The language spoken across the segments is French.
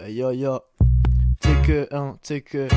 Yo yo, t'es que,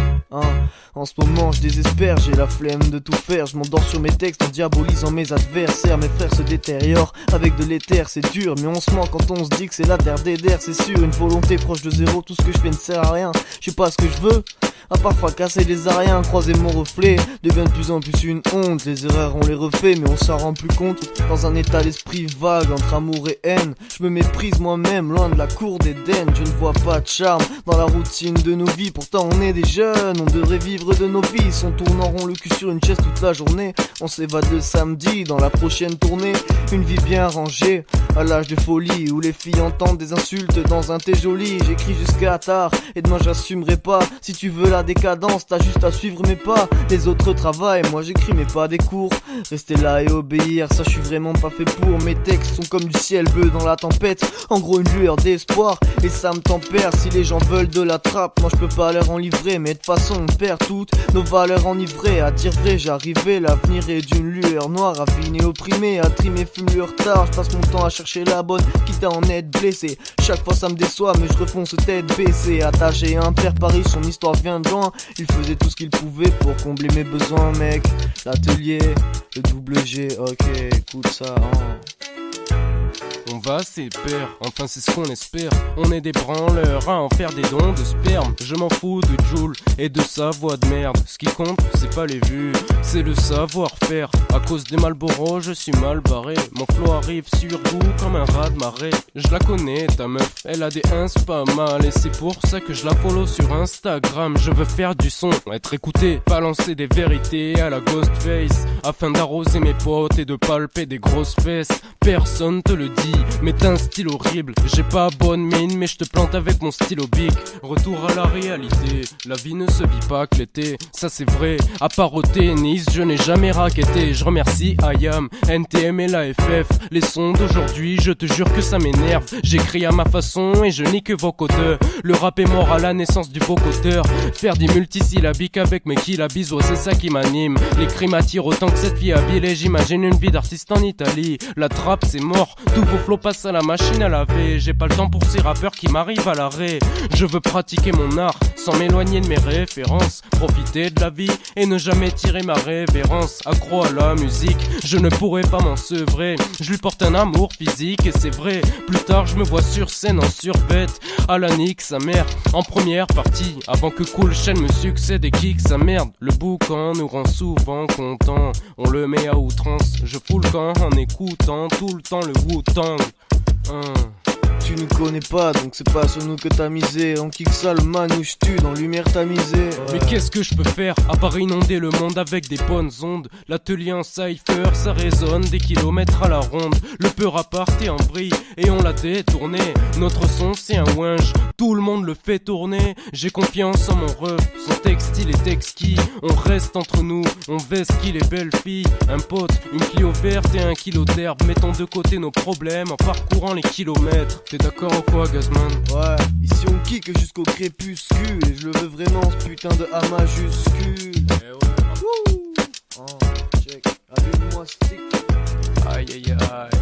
En ce moment je désespère, j'ai la flemme de tout faire. Je m'endors sur mes textes en diabolisant mes adversaires. Mes frères se détériorent avec de l'éther, c'est dur. Mais on se ment quand on se dit que c'est la terre des der. C'est sûr, une volonté proche de zéro, tout ce que je fais ne sert à rien. Je sais pas ce que je veux, à part fracasser les ariens, croiser mon reflet devient de plus en plus une honte. Les erreurs on les refait mais on s'en rend plus compte. Dans un état d'esprit vague entre amour et haine, je me méprise moi-même loin de la cour d'Éden. Je ne vois pas de charme dans la routine de nos vies. Pourtant on est des jeunes, on devrait vivre de nos vies. On tourne en rond le cul sur une chaise toute la journée. On s'évade le samedi dans la prochaine tournée. Une vie bien rangée à l'âge de folie, où les filles entendent des insultes dans un thé joli. J'écris jusqu'à tard et demain j'assumerai pas. Si tu veux la décadence, t'as juste à suivre mes pas. Les autres travaillent, moi j'écris mais pas des cours. Rester là et obéir, ça je suis vraiment pas fait pour. Mes textes sont comme du ciel bleu dans la tempête. En gros une lueur d'espoir et ça me tempère. Si les gens veulent de la trappe, moi je peux pas leur en livrer. Mais de toute façon on perd toutes nos valeurs enivrées. À dire vrai j'arrivais, l'avenir est d'une lueur noire. Raviné, opprimé, à trimer fume le retard. Je passe mon temps à chercher la bonne, quitte à en être blessé. Chaque fois ça me déçoit mais je refonce tête baissée. Attaché à un père Paris, son histoire vient de loin. Il faisait tout ce qu'il pouvait pour combler mes besoins mec. L'atelier, le double G, ok, écoute ça On va ses pairs, enfin c'est ce qu'on espère. On est des branleurs à en faire des dons de sperme. Je m'en fous de Joule et de sa voix de merde. Ce qui compte c'est pas les vues, c'est le savoir-faire. À cause des Malboro je suis mal barré. Mon flow arrive sur vous comme un raz de marée. Je la connais ta meuf, elle a des ins pas mal. Et c'est pour ça que je la follow sur Instagram. Je veux faire du son, être écouté, balancer des vérités à la Ghostface, afin d'arroser mes potes et de palper des grosses fesses. Personne te le dit, mais t'as un style horrible. J'ai pas bonne mine mais je te plante avec mon stylo bic. Retour à la réalité, la vie ne se vit pas que l'été. Ça c'est vrai, à part au tennis je n'ai jamais raquetté. Je remercie IAM, NTM et la FF. Les sons d'aujourd'hui je te jure que ça m'énerve. J'écris à ma façon et je nique vos codeurs. Le rap est mort à la naissance du vocoteur. Faire des multisyllabiques avec mes kilabisos, c'est ça qui m'anime. Les cris m'attirent autant que cette vie habile. Et j'imagine une vie d'artiste en Italie. La trappe c'est mort, tous vos flots passent à la machine à laver. J'ai pas le temps pour ces rappeurs qui m'arrivent à l'arrêt. Je veux pratiquer mon art sans m'éloigner de mes références. Profiter de la vie et ne jamais tirer ma révérence. Accro à la musique, je ne pourrais pas m'en sevrer. Je lui porte un amour physique et c'est vrai. Plus tard je me vois sur scène en survette. À la nique sa mère en première partie, avant que Cool Chain me succède et kick sa merde. Le boucan nous rend souvent contents. On le met à outrance, je fous le camp en écoutant tout le temps le Wu-Tang. Tu nous connais pas donc c'est pas sur nous que t'as misé. On kick ça le manouche tue dans lumière tamisée. Mais qu'est-ce que je peux faire à part inonder le monde avec des bonnes ondes. L'atelier en cypher ça résonne des kilomètres à la ronde. Le peur à partir en vrille et on l'a détourné. Notre son c'est un winge, tout le monde le fait tourner. J'ai confiance en mon ref, son textile est exquis. On reste entre nous, on vesquille les belles filles. Un pote, une Clio verte et un kilo d'herbe. Mettons de côté nos problèmes en parcourant les kilomètres. T'es d'accord ou quoi Gazman? Ouais, ici on kick jusqu'au crépuscule. Et je le veux vraiment ce putain de A majuscule. Eh ouais. Check, allume-moi stick. Aïe aïe aïe.